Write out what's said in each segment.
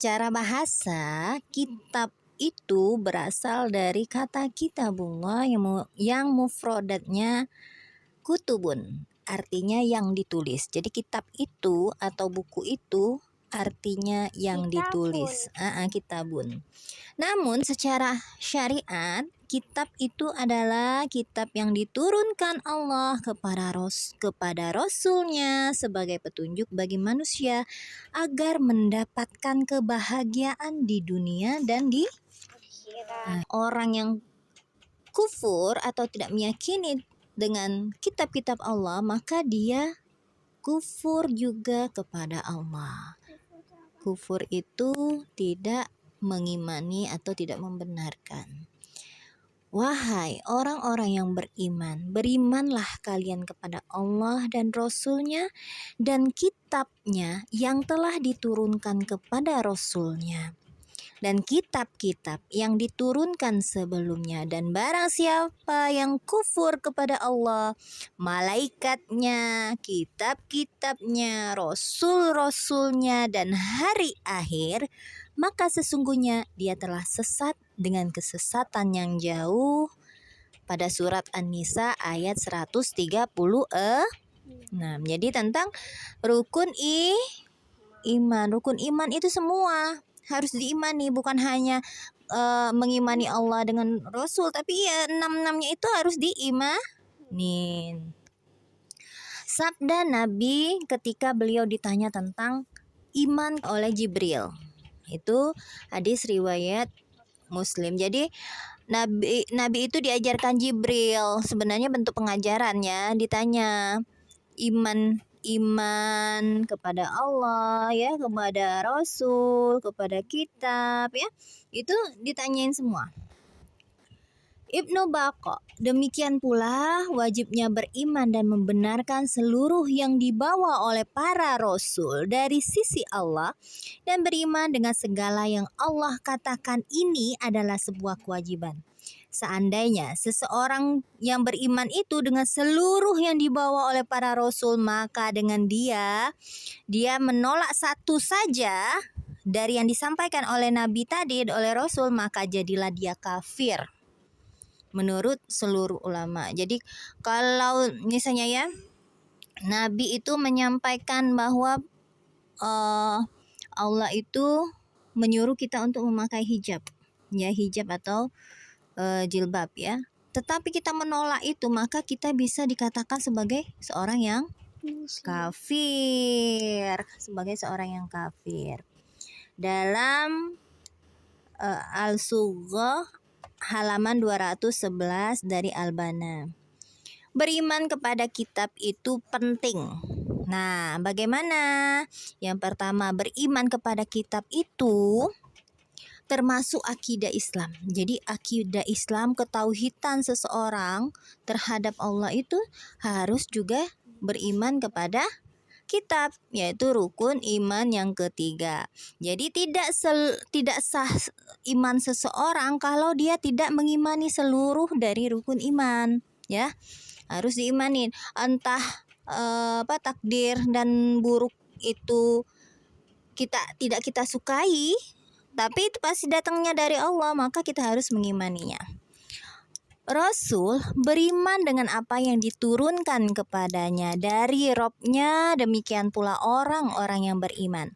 Secara bahasa, kitab itu berasal dari kata kitabullah yang mufradatnya kutubun, artinya yang ditulis. Jadi kitab itu atau buku itu artinya yang ditulis. Kitabun. Namun secara syariat, kitab itu adalah kitab yang diturunkan Allah kepada Rasulnya sebagai petunjuk bagi manusia agar mendapatkan kebahagiaan di dunia dan di orang yang kufur atau tidak meyakini dengan kitab-kitab Allah, maka dia kufur juga kepada Allah. Kufur itu tidak mengimani atau tidak membenarkan. Wahai orang-orang yang beriman, berimanlah kalian kepada Allah dan Rasul-Nya dan kitabnya yang telah diturunkan kepada Rasul-Nya dan kitab-kitab yang diturunkan sebelumnya, dan barang siapa yang kufur kepada Allah, malaikatnya, kitab-kitabnya, rasul-rasulnya, dan hari akhir, maka sesungguhnya dia telah sesat dengan kesesatan yang jauh. Pada surat An-Nisa ayat 136. Jadi tentang rukun iman. Rukun iman itu semua harus diimani, bukan hanya mengimani Allah dengan Rasul, tapi ya 6-6-nya itu harus diimanin. Sabda Nabi ketika beliau ditanya tentang iman oleh Jibril, itu hadis riwayat Muslim. Jadi Nabi itu diajarkan Jibril, sebenarnya bentuk pengajarannya, ditanya iman kepada Allah, ya, kepada Rasul, kepada kitab, ya, itu ditanyain semua. Ibnu Baqo, demikian pula wajibnya beriman dan membenarkan seluruh yang dibawa oleh para rasul dari sisi Allah dan beriman dengan segala yang Allah katakan. Ini adalah sebuah kewajiban. Seandainya seseorang yang beriman itu dengan seluruh yang dibawa oleh para rasul, maka dengan dia menolak satu saja dari yang disampaikan oleh Nabi tadi, oleh Rasul, maka jadilah dia kafir menurut seluruh ulama. Jadi kalau misalnya ya, Nabi itu menyampaikan bahwa Allah itu menyuruh kita untuk memakai hijab, ya, hijab atau jilbab, ya. Tetapi kita menolak itu, maka kita bisa dikatakan sebagai seorang yang kafir, Dalam Al-Sughah halaman 211 dari Al-Bana. Beriman kepada kitab itu penting. Nah, bagaimana? Yang pertama, beriman kepada kitab itu termasuk akidah Islam. Jadi akidah Islam, ketauhidan seseorang terhadap Allah itu harus juga beriman kepada kitab, yaitu rukun iman yang ketiga. Jadi tidak sah iman seseorang kalau dia tidak mengimani seluruh dari rukun iman, ya. Harus diimanin. Entah takdir dan buruk itu tidak kita sukai, tapi itu pasti datangnya dari Allah, maka kita harus mengimaninya. Rasul beriman dengan apa yang diturunkan kepadanya dari Robnya, demikian pula orang-orang yang beriman.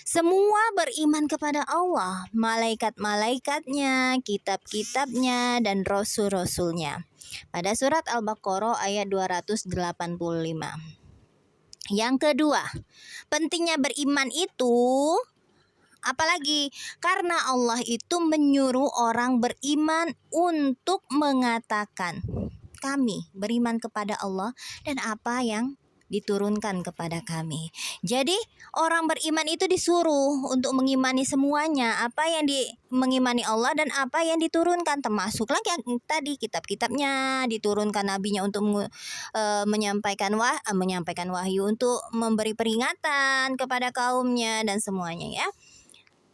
Semua beriman kepada Allah, malaikat-malaikatnya, kitab-kitabnya, dan rasul-rasulnya. Pada surat Al-Baqarah ayat 285. Yang kedua, pentingnya beriman itu apalagi karena Allah itu menyuruh orang beriman untuk mengatakan, kami beriman kepada Allah dan apa yang diturunkan kepada kami. Jadi orang beriman itu disuruh untuk mengimani semuanya, apa yang mengimani Allah dan apa yang diturunkan, termasuk lagi yang tadi kitab-kitabnya, diturunkan nabinya untuk menyampaikan wahyu, untuk memberi peringatan kepada kaumnya dan semuanya, ya.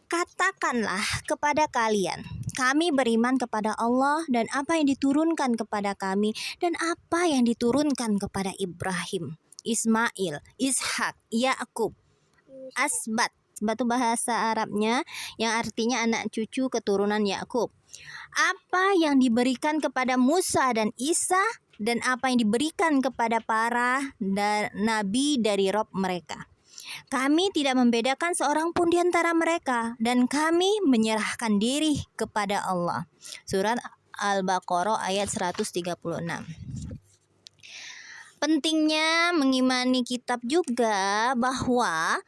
Katakanlah kepada kalian, kami beriman kepada Allah dan apa yang diturunkan kepada kami dan apa yang diturunkan kepada Ibrahim, Ismail, Ishak, Yakub, Asbat, Batu bahasa Arabnya yang artinya anak cucu keturunan Yakub. Apa yang diberikan kepada Musa dan Isa dan apa yang diberikan kepada para nabi dari Rob mereka. Kami tidak membedakan seorang pun di antara mereka dan kami menyerahkan diri kepada Allah. Surat Al-Baqarah ayat 136. Pentingnya mengimani kitab juga bahwa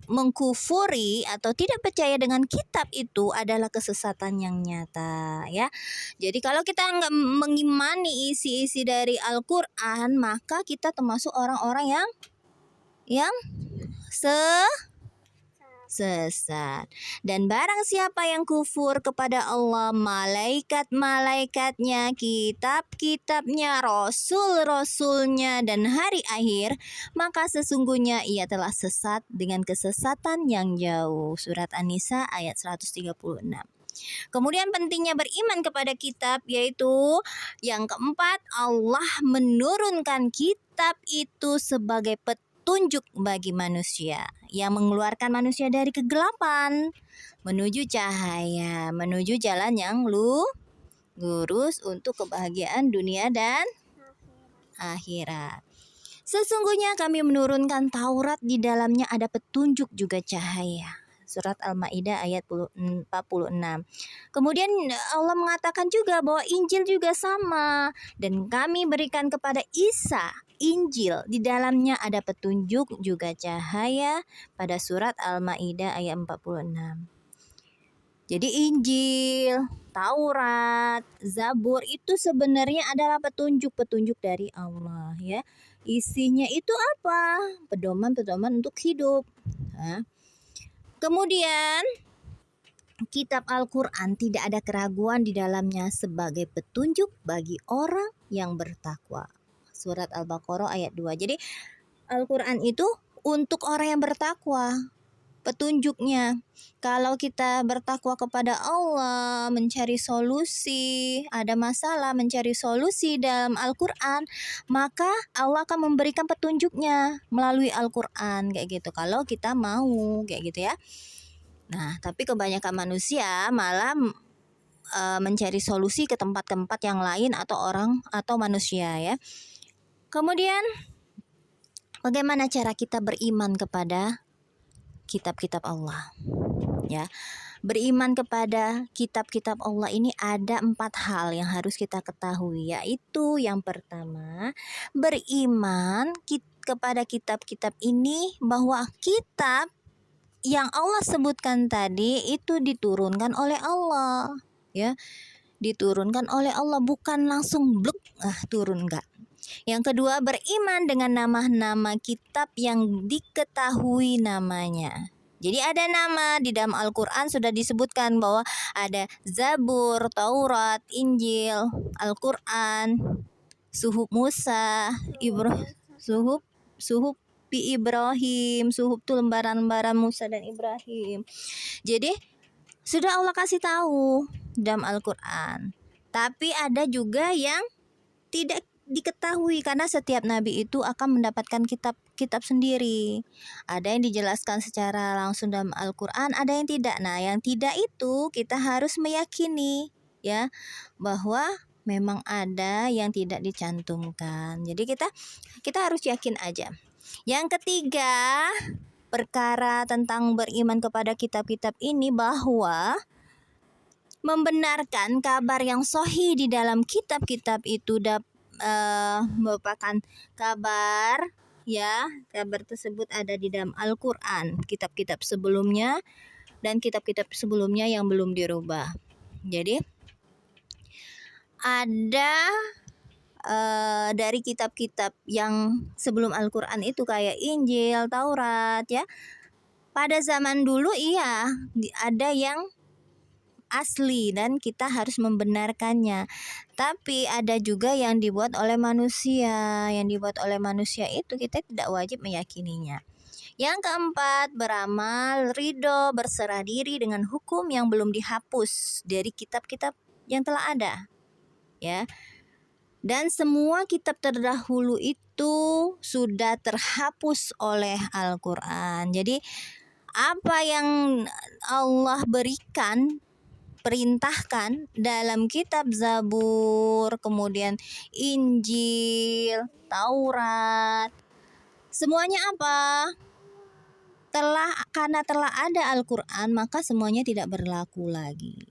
mengkufuri atau tidak percaya dengan kitab itu adalah kesesatan yang nyata, ya. Jadi kalau kita nggak mengimani isi-isi dari Al-Quran, maka kita termasuk orang-orang yang sesat. Dan barang siapa yang kufur kepada Allah, malaikat-malaikatnya, kitab-kitabnya, rasul-rasulnya, dan hari akhir, maka sesungguhnya ia telah sesat dengan kesesatan yang jauh. Surat An-Nisa ayat 136. Kemudian pentingnya beriman kepada kitab, yaitu yang keempat, Allah menurunkan kitab itu sebagai petunjuk bagi manusia yang mengeluarkan manusia dari kegelapan menuju cahaya, menuju jalan yang lurus untuk kebahagiaan dunia dan akhirat. Sesungguhnya kami menurunkan Taurat, di dalamnya ada petunjuk juga cahaya. Surat Al-Maidah ayat 46. Kemudian Allah mengatakan juga bahwa Injil juga sama, dan kami berikan kepada Isa Injil, di dalamnya ada petunjuk juga cahaya, pada surat Al-Maidah ayat 46. Jadi Injil, Taurat, Zabur itu sebenarnya adalah petunjuk-petunjuk dari Allah, ya. Isinya itu apa? Pedoman-pedoman untuk hidup. Nah, kemudian kitab Al-Quran tidak ada keraguan di dalamnya sebagai petunjuk bagi orang yang bertakwa. Surat Al-Baqarah ayat 2. Jadi Al-Quran itu untuk orang yang bertakwa. Petunjuknya, kalau kita bertakwa kepada Allah, mencari solusi, ada masalah mencari solusi dalam Al-Quran, maka Allah akan memberikan petunjuknya melalui Al-Quran, kayak gitu, kalau kita mau, kayak gitu ya. Nah, tapi kebanyakan manusia malah mencari solusi ke tempat-tempat yang lain atau orang atau manusia, ya. Kemudian bagaimana cara kita beriman kepada kitab-kitab Allah, ya. Beriman kepada kitab-kitab Allah ini ada 4 hal yang harus kita ketahui, yaitu yang pertama, beriman kepada kitab-kitab ini bahwa kitab yang Allah sebutkan tadi itu diturunkan oleh Allah, ya. Diturunkan oleh Allah, bukan langsung bluk turun, enggak. Yang kedua, beriman dengan nama-nama kitab yang diketahui namanya. Jadi ada nama di dalam Al-Quran sudah disebutkan bahwa ada Zabur, Taurat, Injil, Al-Quran, Suhuf Musa, Suhuf Ibrahim, Suhuf itu lembaran-lembaran Musa dan Ibrahim. Jadi sudah Allah kasih tahu dalam Al-Quran. Tapi ada juga yang tidak diketahui karena setiap nabi itu akan mendapatkan kitab sendiri. Ada yang dijelaskan secara langsung dalam Al-Quran, ada yang tidak. Nah, yang tidak itu kita harus meyakini, ya, bahwa memang ada yang tidak dicantumkan. Jadi kita harus yakin aja. Yang ketiga, perkara tentang beriman kepada kitab-kitab ini bahwa membenarkan kabar yang sahih di dalam kitab-kitab itu merupakan kabar, ya. Kabar tersebut ada di dalam Al-Quran, kitab-kitab sebelumnya dan kitab-kitab sebelumnya yang belum dirubah. Jadi ada dari kitab-kitab yang sebelum Al-Quran itu kayak Injil, Taurat, ya. Pada zaman dulu iya ada yang asli dan kita harus membenarkannya. Tapi ada juga yang dibuat oleh manusia. Yang dibuat oleh manusia itu kita tidak wajib meyakininya. Yang keempat, beramal ridho, berserah diri dengan hukum yang belum dihapus dari kitab-kitab yang telah ada, ya. Dan semua kitab terdahulu itu sudah terhapus oleh Al-Quran. Jadi Apa yang Allah berikan, perintahkan dalam kitab Zabur, kemudian Injil, Taurat, semuanya apa? Karena telah ada Al-Quran, maka semuanya tidak berlaku lagi.